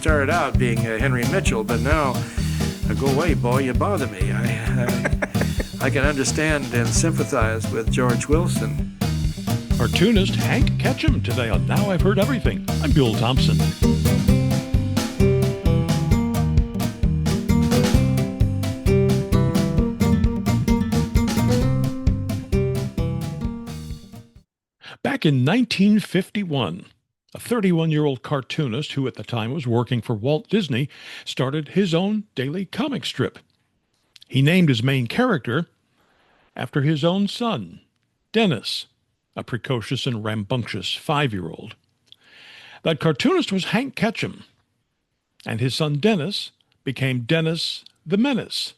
started out being Henry Mitchell, but now, go away, boy, you bother me. I can understand and sympathize with George Wilson. Cartoonist Hank Ketcham today on Now I've Heard Everything. I'm Bill Thompson. Back in 1951, a 31-year-old cartoonist who at the time was working for Walt Disney started his own daily comic strip. He named his main character after his own son, Dennis, a precocious and rambunctious 5-year-old. That cartoonist was Hank Ketcham, and his son Dennis became Dennis the Menace.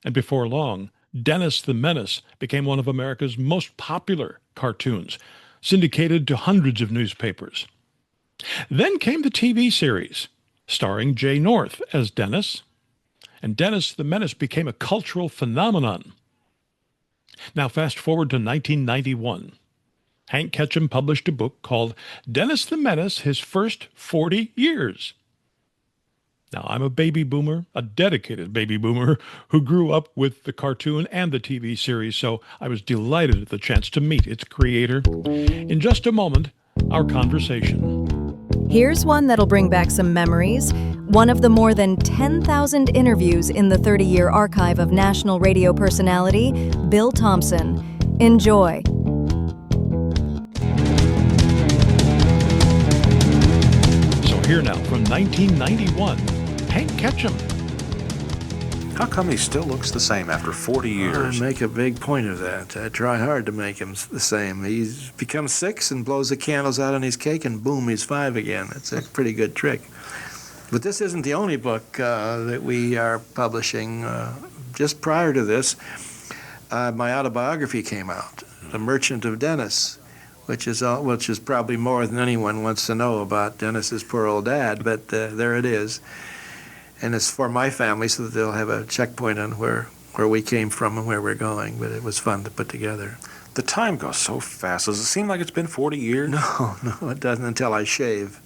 And before long, Dennis the Menace became one of America's most popular cartoons, syndicated to hundreds of newspapers. Then came the TV series, starring Jay North as Dennis, and Dennis the Menace became a cultural phenomenon. Now fast forward to 1991. Hank Ketcham published a book called Dennis the Menace, His First 40 Years. Now, I'm a baby boomer, a dedicated baby boomer, who grew up with the cartoon and the TV series, so I was delighted at the chance to meet its creator. In just a moment, our conversation. Here's one that'll bring back some memories. One of the more than 10,000 interviews in the 30-year archive of national radio personality, Bill Thompson. Enjoy. So here now, from 1991, Hank Ketcham. How come he still looks the same after 40 years? I make a big point of that. I try hard to make him the same. He's become 6 and blows the candles out on his cake, and boom, he's 5 again. It's a pretty good trick. But this isn't the only book that we are publishing. Just prior to this, my autobiography came out, The Merchant of Dennis, which is probably more than anyone wants to know about Dennis's poor old dad, but there it is. And it's for my family so that they'll have a checkpoint on where we came from and where we're going, but it was fun to put together. The time goes so fast. Does it seem like it's been 40 years? No, it doesn't until I shave.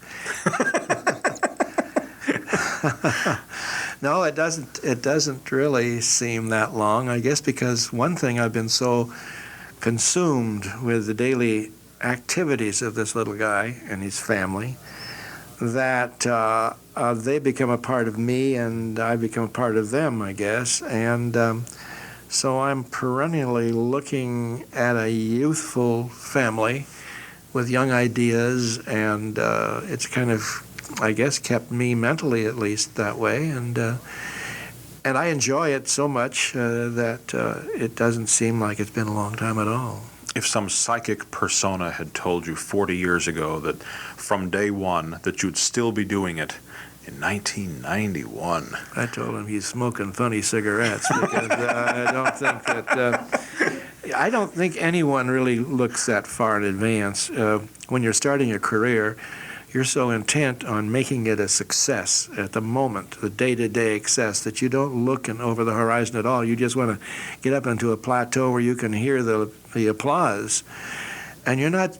No, it doesn't really seem that long, I guess, because one thing, I've been so consumed with the daily activities of this little guy and his family that they become a part of me and I become a part of them, I guess. And so I'm perennially looking at a youthful family with young ideas, and it's kind of, I guess, kept me mentally at least that way. And I enjoy it so much that it doesn't seem like it's been a long time at all. If some psychic persona had told you 40 years ago that from day one that you'd still be doing it in 1991. I told him he's smoking funny cigarettes because I don't think anyone really looks that far in advance. When you're starting a career, you're so intent on making it a success at the moment, the day-to-day success, that you don't look over the horizon at all. You just want to get up into a plateau where you can hear the applause, and you're not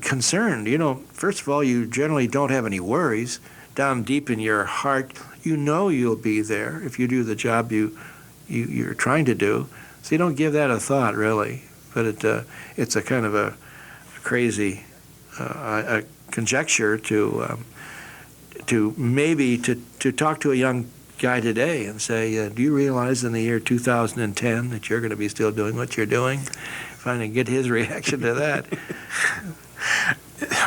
concerned. First of all, you generally don't have any worries. Down deep in your heart, you know you'll be there if you do the job you're trying to do. So you don't give that a thought, really. But it's a kind of a crazy a conjecture to talk to a young guy today and say, do you realize in the year 2010 that you're going to be still doing what you're doing? Trying to get his reaction to that.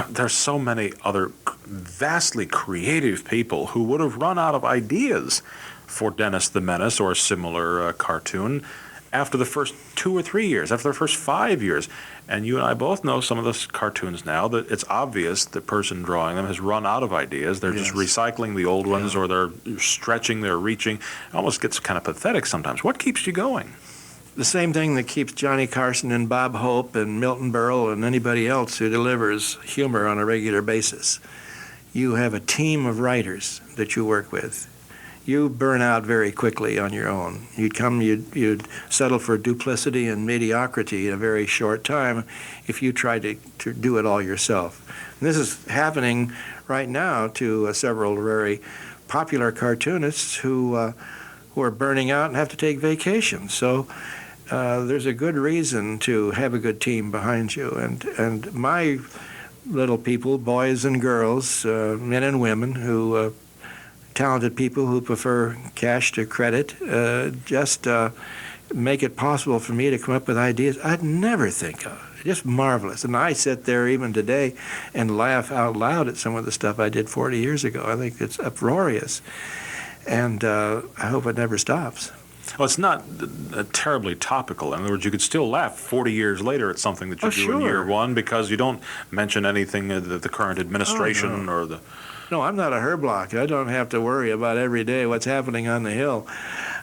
There's so many other vastly creative people who would have run out of ideas for Dennis the Menace or a similar cartoon after the first 2 or 3 years, after the first 5 years. And you and I both know some of the cartoons now that it's obvious the person drawing them has run out of ideas. They're just recycling the old ones, or they're stretching, they're reaching. It almost gets kind of pathetic sometimes. What keeps you going? The same thing that keeps Johnny Carson and Bob Hope and Milton Berle and anybody else who delivers humor on a regular basis. You have a team of writers that you work with. you burn out very quickly on your own. You'd settle for duplicity and mediocrity in a very short time if you tried to do it all yourself. And this is happening right now to several very popular cartoonists who are burning out and have to take vacations. So there's a good reason to have a good team behind you. And my little people, boys and girls, men and women who talented people who prefer cash to credit, just make it possible for me to come up with ideas I'd never think of. Just marvelous. And I sit there even today and laugh out loud at some of the stuff I did 40 years ago. I think it's uproarious. And I hope it never stops. Well, it's not terribly topical. In other words, you could still laugh 40 years later at something that you do in year one because you don't mention anything of the current administration or the... No, I'm not a Herblock. I don't have to worry about every day what's happening on the Hill.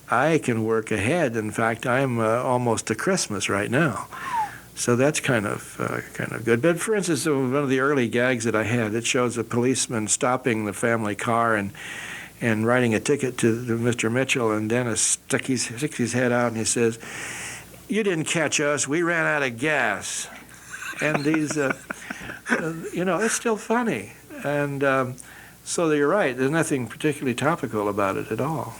I can work ahead. In fact, I'm almost to Christmas right now. So that's kind of good. But for instance, one of the early gags that I had, it shows a policeman stopping the family car and writing a ticket to Mr. Mitchell, and Dennis sticks his head out and he says, "You didn't catch us. We ran out of gas." And these, it's still funny. And so you're right. There's nothing particularly topical about it at all.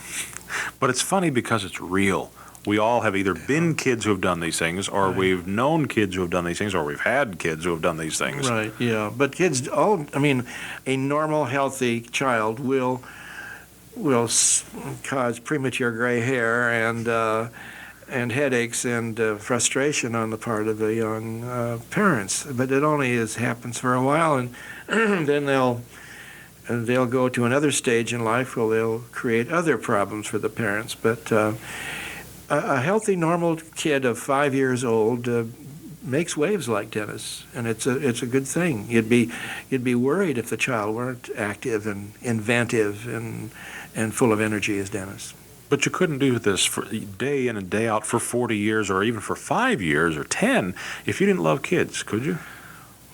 But it's funny because it's real. We all have either been kids who have done these things, or we've known kids who have done these things, or we've had kids who have done these things. Right, yeah. But kids, a normal, healthy child will cause premature gray hair and headaches and frustration on the part of the young parents. But it only happens for a while, and then they'll go to another stage in life where they'll create other problems for the parents. But a healthy, normal kid of 5 years old makes waves like Dennis, and it's a good thing. You'd be worried if the child weren't active and inventive and full of energy as Dennis. But you couldn't do this for day in and day out for 40 years or even for 5 years or 10 if you didn't love kids, could you?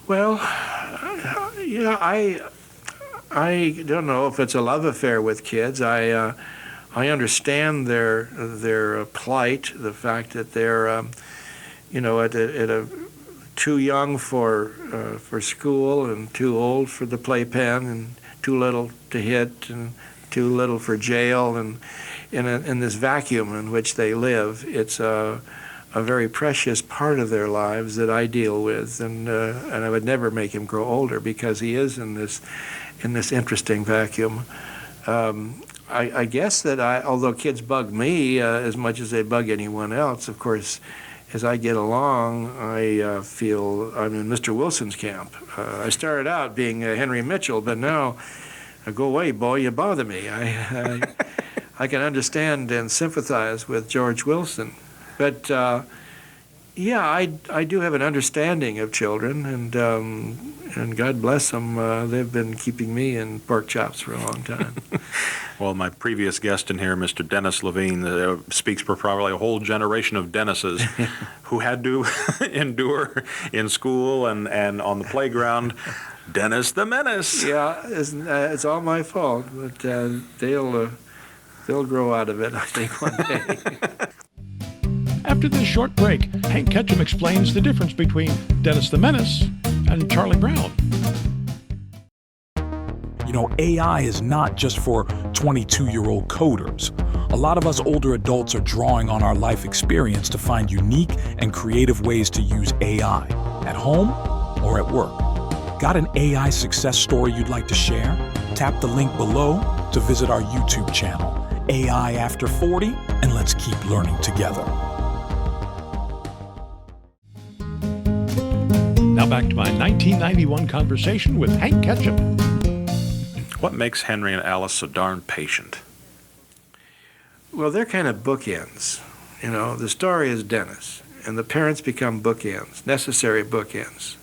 Well, I don't know if it's a love affair with kids. I understand their plight, the fact that they're too young for school and too old for the playpen and too little to hit and too little for jail, and in this vacuum in which they live, it's a very precious part of their lives that I deal with, and I would never make him grow older because he is in this interesting vacuum. I guess that although kids bug me as much as they bug anyone else, of course, as I get along, I feel I'm in Mr. Wilson's camp. I started out being Henry Mitchell, but now, go away, boy, you bother me. I can understand and sympathize with George Wilson. But, I do have an understanding of children, and God bless them, they've been keeping me in pork chops for a long time. Well, my previous guest in here, Mr. Dennis Levine, speaks for probably a whole generation of Dennises who had to endure in school and on the playground. Dennis the Menace. Yeah, it's all my fault, but they'll grow out of it, I think, one day. After this short break, Hank Ketcham explains the difference between Dennis the Menace and Charlie Brown. You know, AI is not just for 22-year-old coders. A lot of us older adults are drawing on our life experience to find unique and creative ways to use AI, at home or at work. Got an AI success story you'd like to share? Tap the link below to visit our YouTube channel, AI After 40, and let's keep learning together. Now back to my 1991 conversation with Hank Ketcham. What makes Henry and Alice so darn patient? Well, they're kind of bookends. The story is Dennis, and the parents become bookends, necessary bookends.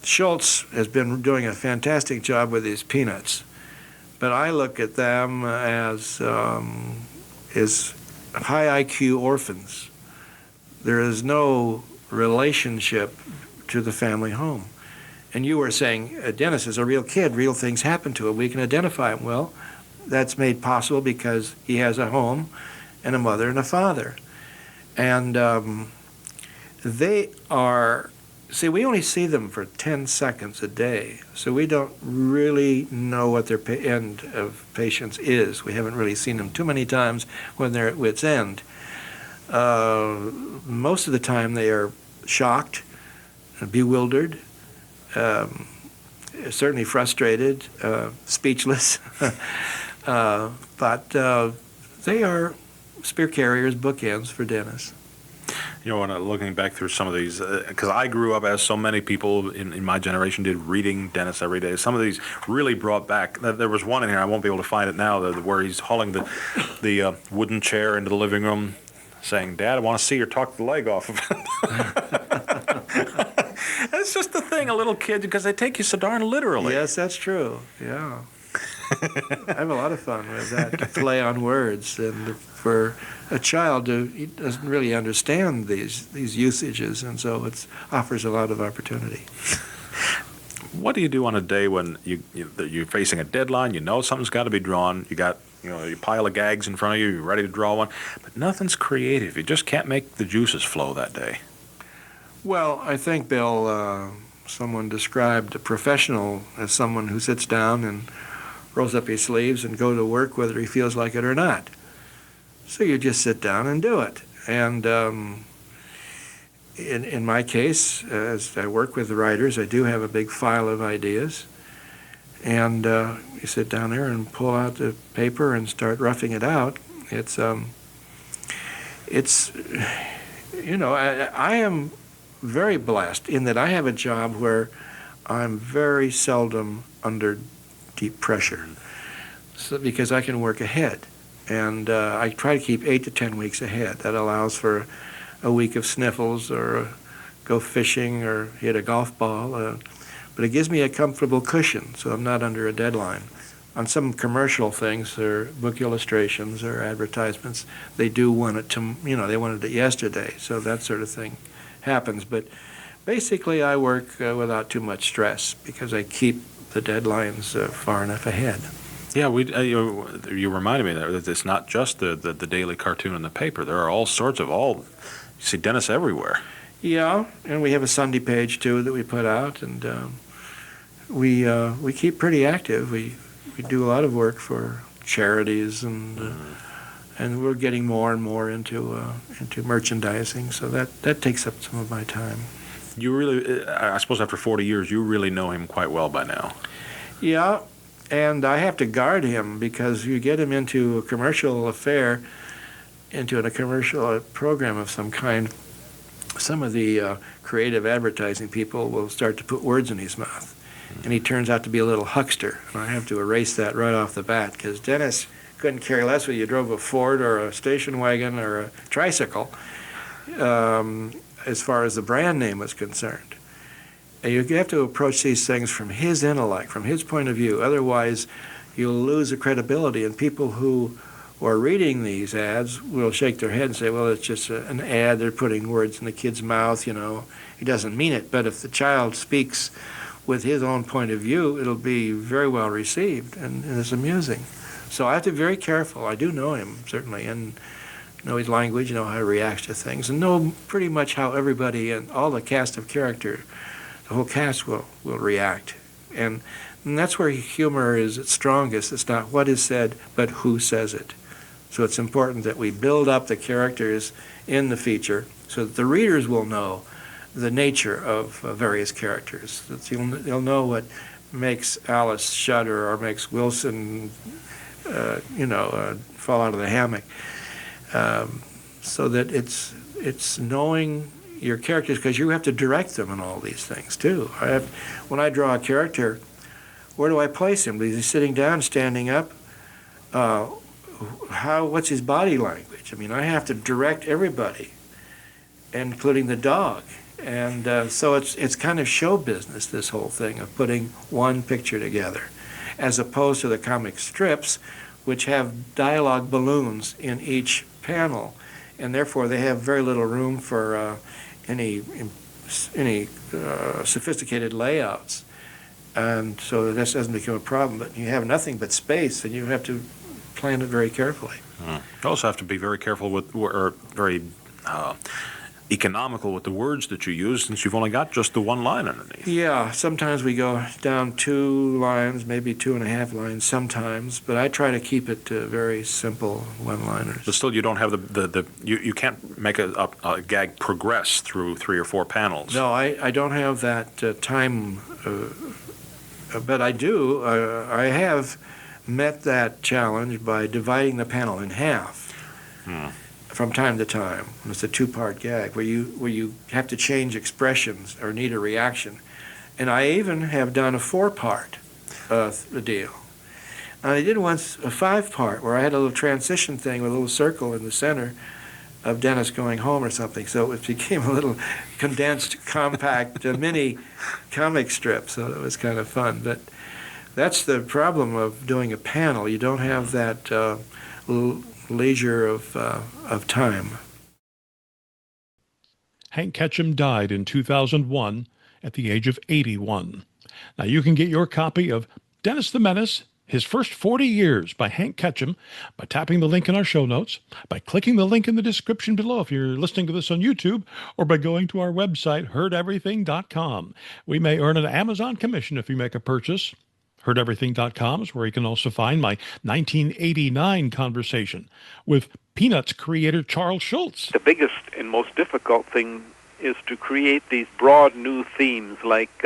Schultz has been doing a fantastic job with his peanuts, but I look at them as high IQ orphans. There is no relationship to the family home. And you were saying, Dennis is a real kid, real things happen to him, we can identify him. Well, that's made possible because he has a home and a mother and a father. And they are, see, we only see them for 10 seconds a day, so we don't really know what their end of patience is. We haven't really seen them too many times when they're at wit's end. Most of the time they are shocked, bewildered, certainly frustrated, speechless, but they are spear carriers, bookends for Dennis. You know, when looking back through some of these, because I grew up, as so many people in my generation did, reading Dennis every day. Some of these really brought back. There was one in here, I won't be able to find it now, where he's hauling the wooden chair into the living room, saying, "Dad, I want to see her talk the leg off of it." It's just the thing, a little kid, because they take you so darn literally. Yes, that's true. Yeah. I have a lot of fun with that play on words, and for a child he doesn't really understand these usages, and so it offers a lot of opportunity. What do you do on a day when you're facing a deadline? You know something's got to be drawn. You got your pile of gags in front of you. You're ready to draw one, but nothing's creative. You just can't make the juices flow that day. Well, I think, Bill, someone described a professional as someone who sits down and rolls up his sleeves and go to work whether he feels like it or not. So you just sit down and do it. And in my case, as I work with the writers, I do have a big file of ideas. And you sit down there and pull out the paper and start roughing it out. It's I am very blessed in that I have a job where I'm very seldom under deep pressure, because I can work ahead, and I try to keep 8 to 10 weeks ahead. That allows for a week of sniffles, or go fishing, or hit a golf ball, but it gives me a comfortable cushion, so I'm not under a deadline. On some commercial things, or book illustrations, or advertisements, they do want it to, they wanted it yesterday, so that sort of thing happens. But basically, I work without too much stress because I keep the deadlines far enough ahead. Yeah, you reminded me that it's not just the daily cartoon in the paper. There are all sorts of you see Dennis everywhere. Yeah, and we have a Sunday page too that we put out, and we keep pretty active. We do a lot of work for charities, and we're getting more and more into merchandising. So that takes up some of my time. You really, I suppose after 40 years, you really know him quite well by now. Yeah, and I have to guard him, because you get him into a commercial affair, into a commercial program of some kind, some of the creative advertising people will start to put words in his mouth, and he turns out to be a little huckster. And I have to erase that right off the bat, because Dennis couldn't care less whether you drove a Ford or a station wagon or a tricycle, as far as the brand name was concerned. And you have to approach these things from his intellect, from his point of view. Otherwise, you'll lose the credibility, and people who are reading these ads will shake their head and say, well, it's just an ad. They're putting words in the kid's mouth, He doesn't mean it. But if the child speaks with his own point of view, it'll be very well received, and it's amusing. So I have to be very careful. I do know him, certainly, and know his language, know how he reacts to things, and know pretty much how everybody and all the cast of character, the whole cast will react. And that's where humor is its strongest. It's not what is said, but who says it. So it's important that we build up the characters in the feature so that the readers will know the nature of various characters. That they'll know what makes Alice shudder or makes Wilson, fall out of the hammock. So that it's knowing your characters, because you have to direct them in all these things too. When I draw a character, where do I place him? Is he sitting down, standing up? What's his body language? I mean, I have to direct everybody, including the dog. And so it's kind of show business, this whole thing of putting one picture together, as opposed to the comic strips, which have dialogue balloons in each panel, and therefore they have very little room for any sophisticated layouts. And so this doesn't become a problem. But you have nothing but space, and you have to plan it very carefully. You also have to be very careful with, or very economical with the words that you use, since you've only got just the one line underneath. Yeah, sometimes we go down 2 lines, maybe 2.5 lines sometimes, but I try to keep it very simple one-liners. But still, you don't have you can't make a gag progress through 3 or 4 panels. No, I don't have that time, but I do. I have met that challenge by dividing the panel in half. From time to time. It's a 2-part gag where you have to change expressions or need a reaction. And I even have done a 4-part deal. I did once a 5-part where I had a little transition thing with a little circle in the center of Dennis going home or something. So it became a little condensed, compact mini comic strip. So it was kind of fun. But that's the problem of doing a panel. You don't have that little leisure of time. Hank Ketcham died in 2001 at the age of 81. Now you can get your copy of Dennis the Menace, His First 40 Years by Hank Ketcham by tapping the link in our show notes, by clicking the link in the description below if you're listening to this on YouTube, or by going to our website, heardeverything.com. We may earn an Amazon commission if you make a purchase. HeardEverything.com is where you can also find my 1989 conversation with Peanuts creator Charles Schulz. The biggest and most difficult thing is to create these broad new themes like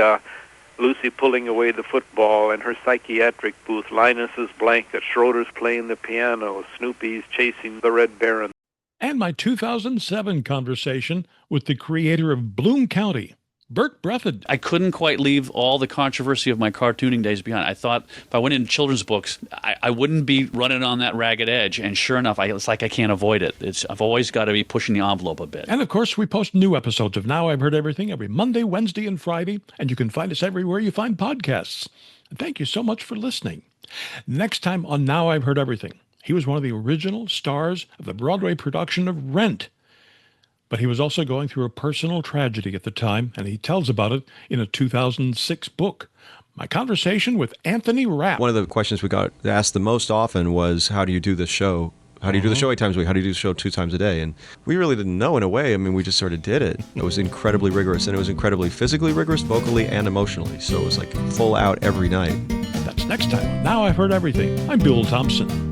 Lucy pulling away the football and her psychiatric booth, Linus's blanket, Schroeder's playing the piano, Snoopy's chasing the Red Baron. And my 2007 conversation with the creator of Bloom County, Burt Brethid. I couldn't quite leave all the controversy of my cartooning days behind. I thought if I went into children's books, I wouldn't be running on that ragged edge. And sure enough, it's like I can't avoid it. I've always got to be pushing the envelope a bit. And of course, we post new episodes of Now I've Heard Everything every Monday, Wednesday, and Friday. And you can find us everywhere you find podcasts. And thank you so much for listening. Next time on Now I've Heard Everything, he was one of the original stars of the Broadway production of Rent. But he was also going through a personal tragedy at the time, and he tells about it in a 2006 book. My conversation with Anthony Rapp. One of the questions we got asked the most often was, how do you do this show? How do you do the show 8 times a week? How do you do the show 2 times a day? And we really didn't know in a way. I mean, we just sort of did it. It was incredibly rigorous, and it was incredibly physically rigorous, vocally and emotionally. So it was like full out every night. That's next time on Now I've Heard Everything. I'm Bill Thompson.